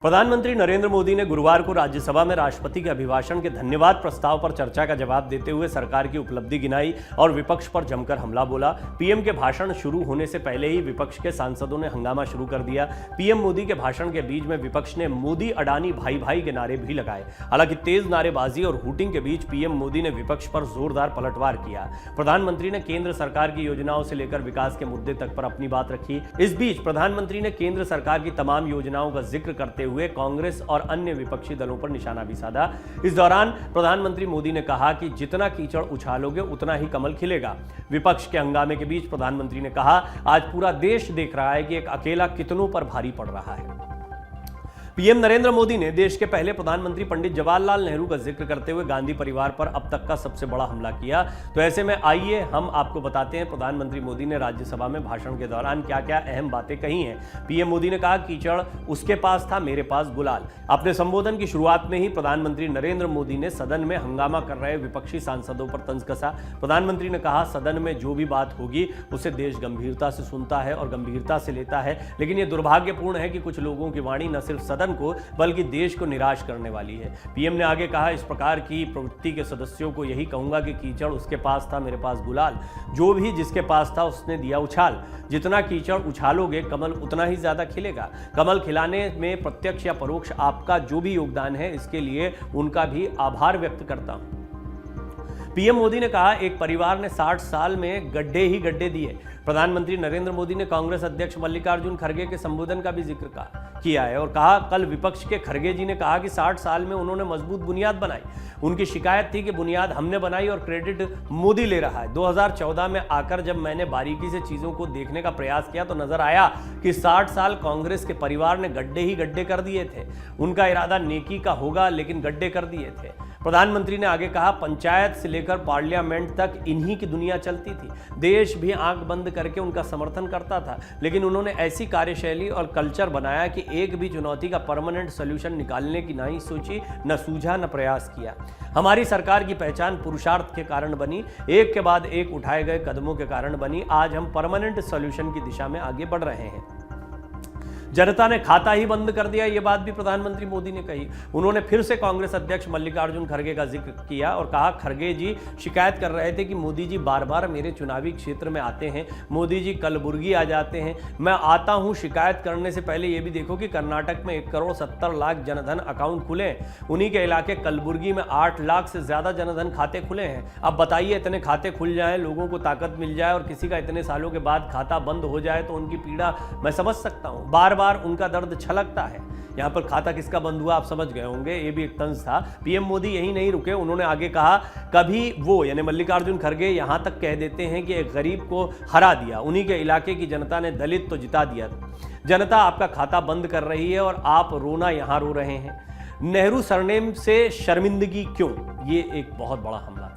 प्रधानमंत्री नरेंद्र मोदी ने गुरुवार को राज्यसभा में राष्ट्रपति के अभिभाषण के धन्यवाद प्रस्ताव पर चर्चा का जवाब देते हुए सरकार की उपलब्धि गिनाई और विपक्ष पर जमकर हमला बोला। पीएम के भाषण शुरू होने से पहले ही विपक्ष के सांसदों ने हंगामा शुरू कर दिया। पीएम मोदी के भाषण के बीच में विपक्ष ने मोदी अडानी भाई भाई के नारे भी लगाए। हालांकि तेज नारेबाजी और हूटिंग के बीच पीएम मोदी ने विपक्ष पर जोरदार पलटवार किया। प्रधानमंत्री ने केंद्र सरकार की योजनाओं से लेकर विकास के मुद्दे तक पर अपनी बात रखी। इस बीच प्रधानमंत्री ने केंद्र सरकार की तमाम योजनाओं का जिक्र करते हुए कांग्रेस और अन्य विपक्षी दलों पर निशाना भी साधा। इस दौरान प्रधानमंत्री मोदी ने कहा कि जितना कीचड़ उछालोगे उतना ही कमल खिलेगा। विपक्ष के हंगामे के बीच प्रधानमंत्री ने कहा, आज पूरा देश देख रहा है कि एक अकेला कितनों पर भारी पड़ रहा है। पीएम नरेंद्र मोदी ने देश के पहले प्रधानमंत्री पंडित जवाहरलाल नेहरू का जिक्र करते हुए गांधी परिवार पर अब तक का सबसे बड़ा हमला किया। तो ऐसे में आइए हम आपको बताते हैं प्रधानमंत्री मोदी ने राज्यसभा में भाषण के दौरान क्या क्या अहम बातें कही हैं। पीएम मोदी ने कहा, कीचड़ उसके पास था, मेरे पास गुलाल। अपने संबोधन की शुरुआत में ही प्रधानमंत्री नरेंद्र मोदी ने सदन में हंगामा कर रहे विपक्षी सांसदों पर तंज कसा। प्रधानमंत्री ने कहा, सदन में जो भी बात होगी उसे देश गंभीरता से सुनता है और गंभीरता से लेता है, लेकिन यह दुर्भाग्यपूर्ण है कि कुछ लोगों की वाणी न सिर्फ सदन को बल्कि देश को निराश करने वाली है। पीएम ने आगे कहा, इस प्रकार की प्रवृत्ति के सदस्यों को यही कहूंगा कि कीचड़ उसके पास था, मेरे पास गुलाल। जो भी जिसके पास था उसने दिया उछाल। जितना कीचड़ उछालोगे कमल उतना ही ज्यादा खिलेगा। कमल खिलाने में प्रत्यक्ष या परोक्ष आपका जो भी योगदान है, इसके लिए उनका भी आभार व्यक्त करता हूं। पीएम मोदी ने कहा, एक परिवार ने 60 साल में गड्ढे ही गड्ढे दिए। प्रधानमंत्री नरेंद्र मोदी ने कांग्रेस अध्यक्ष मल्लिकार्जुन खड़गे के संबोधन का भी जिक्र किया है और कहा, कल विपक्ष के खड़गे जी ने कहा कि 60 साल में उन्होंने मजबूत बुनियाद बनाई। उनकी शिकायत थी कि बुनियाद हमने बनाई और क्रेडिट मोदी ले रहा है। 2014 में आकर जब मैंने बारीकी से चीजों को देखने का प्रयास किया तो नजर आया कि 60 साल कांग्रेस के परिवार ने गड्ढे ही गड्ढे कर दिए थे। उनका इरादा नेकी का होगा, लेकिन गड्ढे कर दिए थे। प्रधानमंत्री ने आगे कहा, पंचायत से लेकर पार्लियामेंट तक इन्हीं की दुनिया चलती थी। देश भी आंख बंद करके उनका समर्थन करता था, लेकिन उन्होंने ऐसी कार्यशैली और कल्चर बनाया कि एक भी चुनौती का परमानेंट सॉल्यूशन निकालने की ना ही सोची, न सूझा, न प्रयास किया। हमारी सरकार की पहचान पुरुषार्थ के कारण बनी, एक के बाद एक उठाए गए कदमों के कारण बनी। आज हम परमानेंट सॉल्यूशन की दिशा में आगे बढ़ रहे हैं। जनता ने खाता ही बंद कर दिया, यह बात भी प्रधानमंत्री मोदी ने कही। उन्होंने फिर से कांग्रेस अध्यक्ष मल्लिकार्जुन खड़गे का जिक्र किया और कहा, खड़गे जी शिकायत कर रहे थे कि मोदी जी बार बार मेरे चुनावी क्षेत्र में आते हैं, मोदी जी कलबुर्गी आ जाते हैं। मैं आता हूं, शिकायत करने से पहले यह भी देखो कि कर्नाटक में 1,70,00,000 जनधन अकाउंट खुले हैं। उन्हीं के इलाके कलबुर्गी में 8 लाख से ज्यादा जनधन खाते खुले हैं। अब बताइए, इतने खाते खुल जाए, लोगों को ताकत मिल जाए और किसी का इतने सालों के बाद खाता बंद हो जाए तो उनकी पीड़ा मैं समझ सकता हूं। बार बार उनका दर्द छलकता है। यहां पर खाता किसका बंद हुआ आप समझ गए होंगे, ये भी एक तंज था। पीएम मोदी यही नहीं रुके, उन्होंने आगे कहा, कभी वो यानी मल्लिकार्जुन खड़गे यहां तक कह देते हैं कि एक गरीब को हरा दिया, उन्हीं के इलाके की जनता ने दलित तो जिता दिया। जनता आपका खाता बंद कर रही है और आप रोना यहां रो रहे हैं। नेहरू सरनेम से शर्मिंदगी क्यों, ये एक बहुत बड़ा हमला था।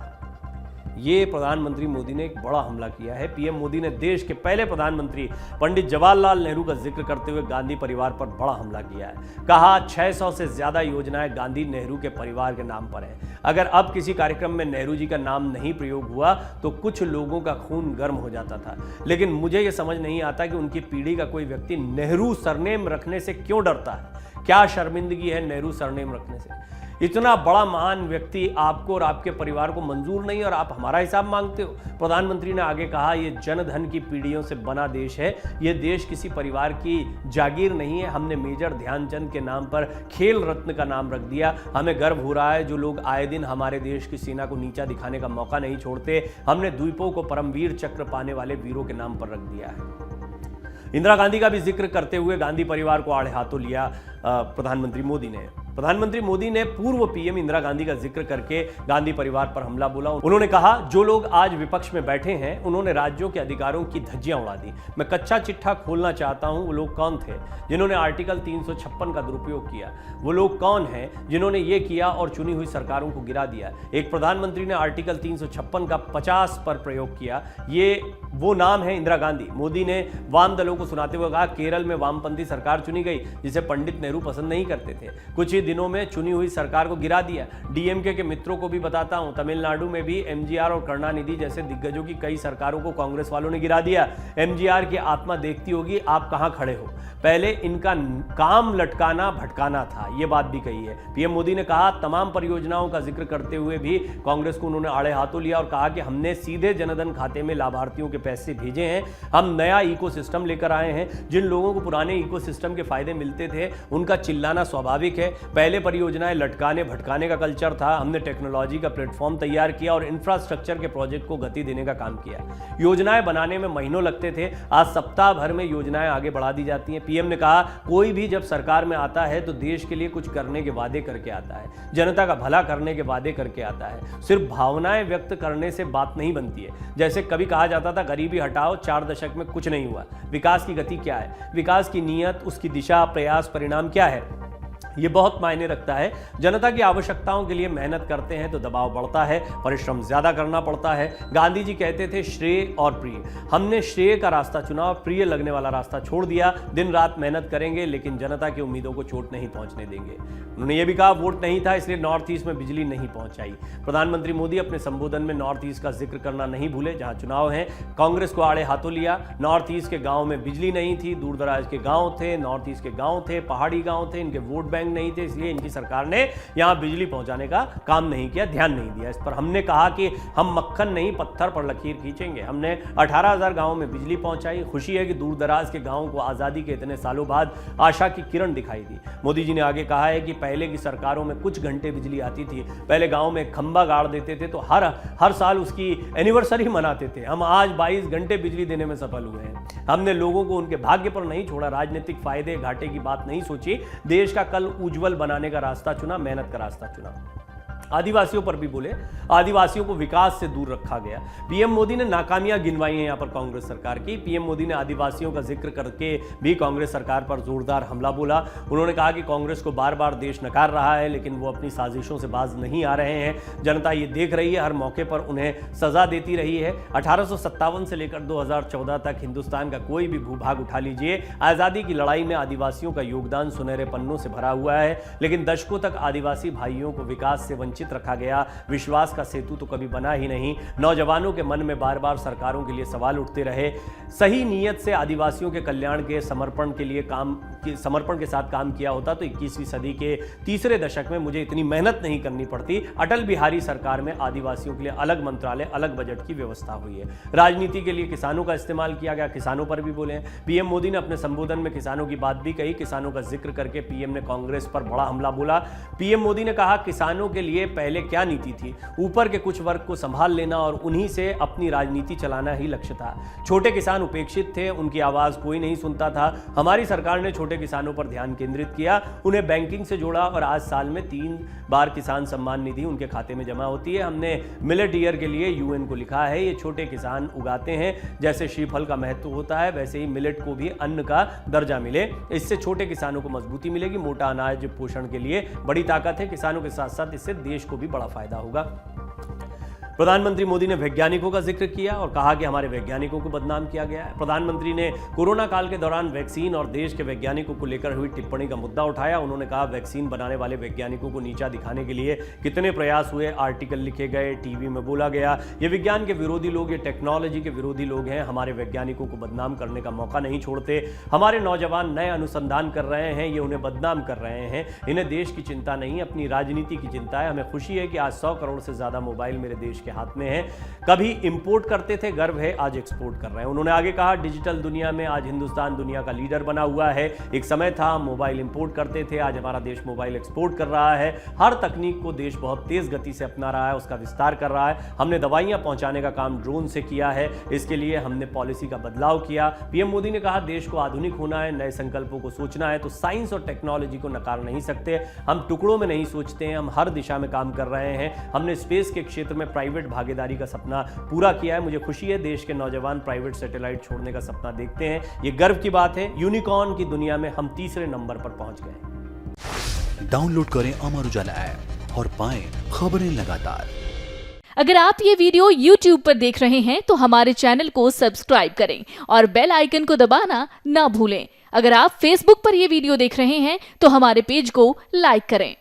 ये प्रधानमंत्री मोदी ने एक बड़ा हमला किया है। पीएम मोदी ने देश के पहले प्रधानमंत्री पंडित जवाहरलाल नेहरू का जिक्र करते हुए गांधी परिवार पर बड़ा हमला किया है। कहा, 600 से ज्यादा योजनाएं गांधी नेहरू के परिवार के नाम पर हैं। अगर अब किसी कार्यक्रम में नेहरू जी का नाम नहीं प्रयोग हुआ तो कुछ लोगों का खून गर्म हो जाता था, लेकिन मुझे यह समझ नहीं आता कि उनकी पीढ़ी का कोई व्यक्ति नेहरू सरनेम रखने से क्यों डरता है। क्या शर्मिंदगी है नेहरू सरनेम रखने से? इतना बड़ा महान व्यक्ति आपको और आपके परिवार को मंजूर नहीं और आप हमारा हिसाब मांगते हो। प्रधानमंत्री ने आगे कहा, यह जनधन की पीढ़ियों से बना देश है, यह देश किसी परिवार की जागीर नहीं है। हमने मेजर ध्यानचंद के नाम पर खेल रत्न का नाम रख दिया। हमें गर्व हो रहा है जो लोग आए दिन हमारे देश की सेना को नीचा दिखाने का मौका नहीं छोड़ते। हमने द्वीपों को परमवीर चक्र पाने वाले वीरों के नाम पर रख दिया है। इंदिरा गांधी का भी जिक्र करते हुए गांधी परिवार को आड़े हाथों लिया प्रधानमंत्री मोदी ने पूर्व पीएम इंदिरा गांधी का जिक्र करके गांधी परिवार पर हमला बोला। उन्होंने कहा, जो लोग आज विपक्ष में बैठे हैं उन्होंने राज्यों के अधिकारों की धज्जियां उड़ा दी। मैं कच्चा चिट्ठा खोलना चाहता हूं, वो लोग कौन थे जिन्होंने आर्टिकल 356 का दुरुपयोग किया? वो लोग कौन हैं जिन्होंने ये किया और चुनी हुई सरकारों को गिरा दिया? एक प्रधानमंत्री ने आर्टिकल 356 का 50 पर प्रयोग किया, ये वो नाम है इंदिरा गांधी। मोदी ने वाम दलों को सुनाते हुए कहा, केरल में वामपंथी सरकार चुनी गई जिसे पंडित नेहरू पसंद नहीं करते थे। कुछ ही दिनों में चुनी हुई सरकार को गिरा दिया। डीएमके के मित्रों को भी बताता हूं, तमिलनाडु में भी एमजीआर और करुणानिधि जैसे दिग्गजों की कई सरकारों को कांग्रेस वालों ने गिरा दिया। एमजीआर की आत्मा देखती होगी आप कहां खड़े हो। पहले इनका काम लटकाना भटकाना था, यह बात भी कही है। पीएम मोदी ने कहा, तमाम परियोजनाओं का जिक्र करते हुए भी कांग्रेस को उन्होंने आड़े हाथों लिया और कहा कि हमने सीधे जनधन खाते में लाभार्थियों के पैसे भेजे हैं। हम नया इकोसिस्टम लेकर आए हैं। जिन लोगों को पुराने इकोसिस्टम के फायदे मिलते थे उनका चिल्लाना स्वाभाविक है। पहले परियोजनाएं लटकाने भटकाने का कल्चर था। हमने टेक्नोलॉजी का प्लेटफॉर्म तैयार किया और इंफ्रास्ट्रक्चर के प्रोजेक्ट को गति देने का काम किया। योजनाएं बनाने में महीनों लगते थे, आज सप्ताह भर में योजनाएं आगे बढ़ा दी जाती हैं। पीएम ने कहा, कोई भी जब सरकार में आता है तो देश के लिए कुछ करने के वादे करके आता है, जनता का भला करने के वादे करके आता है। सिर्फ भावनाएं व्यक्त करने से बात नहीं बनती है। जैसे कभी कहा जाता था गरीबी हटाओ, 4 दशक में कुछ नहीं हुआ। विकास की गति क्या है, विकास की नीयत, उसकी दिशा, प्रयास, परिणाम क्या है, ये बहुत मायने रखता है। जनता की आवश्यकताओं के लिए मेहनत करते हैं तो दबाव बढ़ता है, परिश्रम ज्यादा करना पड़ता है। गांधी जी कहते थे श्रेय और प्रिय। हमने श्रेय का रास्ता चुना और प्रिय लगने वाला रास्ता छोड़ दिया। दिन रात मेहनत करेंगे लेकिन जनता की उम्मीदों को चोट नहीं पहुंचने देंगे। उन्होंने ये भी कहा, वोट नहीं था इसलिए नॉर्थ ईस्ट में बिजली नहीं पहुंचाई। प्रधानमंत्री मोदी अपने संबोधन में नॉर्थ ईस्ट का जिक्र करना नहीं भूले। जहां चुनाव है, कांग्रेस को आड़े हाथों लिया। नॉर्थ ईस्ट के गांव में बिजली नहीं थी, दूर दराज के गांव थे, नॉर्थ ईस्ट के गांव थे, पहाड़ी गांव थे, इनके वोट बैंक नहीं थे, इसलिए इनकी सरकार ने यहां बिजली पहुंचाने का काम नहीं किया, ध्यान नहीं दिया इस पर। हमने कहा कि हम मक्खन नहीं पत्थर पर लकीर खींचेंगे। हमने 18,000 गांवों में बिजली पहुंचाई। खुशी है कि दूर दराज के गांवों को आजादी के इतने सालों बाद आशा की किरण दिखाई दी। मोदी जी ने आगे कहा है कि पहले की सरकारों में कुछ घंटे बिजली आती थी। पहले गांव में खंबा गाड़ देते थे तो हर साल उसकी एनिवर्सरी मनाते थे। हम आज 22 घंटे बिजली देने में सफल हुए हैं। हमने लोगों को उनके भाग्य पर नहीं छोड़ा, राजनीतिक फायदे घाटे की बात नहीं सोची, देश का कल उज्जवल बनाने का रास्ता चुना, मेहनत का रास्ता चुना। आदिवासियों पर भी बोले, आदिवासियों को विकास से दूर रखा गया। पीएम मोदी ने नाकामियां गिनवाई हैं यहां पर कांग्रेस सरकार की। पीएम मोदी ने आदिवासियों का जिक्र करके भी कांग्रेस सरकार पर जोरदार हमला बोला। उन्होंने कहा कि कांग्रेस को बार बार देश नकार रहा है लेकिन वो अपनी साजिशों से बाज नहीं आ रहे हैं। जनता ये देख रही है, हर मौके पर उन्हें सजा देती रही है। 1857 से लेकर 2014 तक हिंदुस्तान का कोई भी भूभाग उठा लीजिए, आजादी की लड़ाई में आदिवासियों का योगदान सुनहरे पन्नों से भरा हुआ है। लेकिन दशकों तक आदिवासी भाइयों को विकास से वंचित रखा गया। विश्वास का सेतु तो कभी बना ही नहीं। नौजवानों के मन में बार बार सरकारों के लिए सवाल उठते रहे। सही नीयत से आदिवासियों के कल्याण के समर्पण के साथ काम किया होता तो 21वीं सदी के तीसरे दशक में मुझे इतनी मेहनत नहीं करनी पड़ती। अटल बिहारी सरकार में आदिवासियों के लिए अलग मंत्रालय, अलग बजट की व्यवस्था हुई है। राजनीति के लिए किसानों का इस्तेमाल किया गया, किसानों पर भी बोले। पीएम मोदी ने अपने संबोधन में किसानों की बात भी कही। किसानों का जिक्र करके पीएम ने कांग्रेस पर बड़ा हमला बोला। पीएम मोदी ने कहा, किसानों के लिए पहले क्या नीति थी, ऊपर के कुछ वर्ग को संभाल लेना और उन्हीं से अपनी राजनीति चलाना ही लक्ष्य था। छोटे किसान उपेक्षित थे, उनकी आवाज कोई नहीं सुनता था। हमारी सरकार ने छोटे किसानों पर ध्यान केंद्रित किया, उन्हें बैंकिंग से जोड़ा और आज साल में 3 बार किसान सम्मान निधि उनके खाते में जमा होती है। हमने मिलेट ईयर के लिए यूएन को लिखा है। ये छोटे किसान उगाते हैं, जैसे श्रीफल का महत्व होता है वैसे ही मिलेट को भी अन्न का दर्जा मिले। इससे छोटे किसानों को मजबूती मिलेगी। मोटा अनाज पोषण के लिए बड़ी ताकत है। किसानों के साथ साथ इससे देश को भी बड़ा फायदा होगा। प्रधानमंत्री मोदी ने वैज्ञानिकों का जिक्र किया और कहा कि हमारे वैज्ञानिकों को बदनाम किया गया है। प्रधानमंत्री ने कोरोना काल के दौरान वैक्सीन और देश के वैज्ञानिकों को लेकर हुई टिप्पणी का मुद्दा उठाया। उन्होंने कहा, वैक्सीन बनाने वाले वैज्ञानिकों को नीचा दिखाने के लिए कितने प्रयास हुए, आर्टिकल लिखे गए, टीवी में बोला गया। ये विज्ञान के विरोधी लोग, ये टेक्नोलॉजी के विरोधी लोग हैं, हमारे वैज्ञानिकों को बदनाम करने का मौका नहीं छोड़ते। हमारे नौजवान नए अनुसंधान कर रहे हैं, ये उन्हें बदनाम कर रहे हैं। इन्हें देश की चिंता नहीं, अपनी राजनीति की चिंता है। हमें खुशी है कि आज 100 करोड़ से ज्यादा मोबाइल मेरे देश के हाथ में है। कभी इंपोर्ट करते थे, गर्व है, आज एक्सपोर्ट कर रहे हैं। उन्होंने आगे कहा, डिजिटल दुनिया में आज हिंदुस्तान दुनिया का लीडर बना हुआ है। एक समय था हम मोबाइल इंपोर्ट करते थे, आज हमारा देश मोबाइल एक्सपोर्ट कर रहा है। हर तकनीक को देश बहुत तेज गति से अपना रहा है, उसका विस्तार कर रहा है। हमने दवाइयां पहुंचाने का काम ड्रोन से किया है, इसके लिए हमने पॉलिसी का बदलाव किया। पीएम मोदी ने कहा, देश को आधुनिक होना है, नए संकल्पों को सोचना है तो साइंस और टेक्नोलॉजी को नकार नहीं सकते। हम टुकड़ों में नहीं सोचते हैं, हम हर दिशा में काम कर रहे हैं। हमने स्पेस के क्षेत्र में प्राइवेट भागीदारी का सपना पूरा किया है। मुझे खुशी है, देश के नौजवान प्राइवेट सैटेलाइट छोड़ने का सपना देखते हैं। ये गर्व की बात है। यूनिकॉर्न की दुनिया में हम तीसरे नंबर पर पहुंच गए। डाउनलोड करें अमर उजाला ऐप और पाएं खबरें लगातार। अगर आप ये वीडियो YouTube पर देख रहे हैं तो हमारे चैनल को सब्सक्राइब करें और बेल आइकन को दबाना ना भूलें। अगर आप Facebook पर ये वीडियो देख रहे हैं तो हमारे पेज को लाइक करें।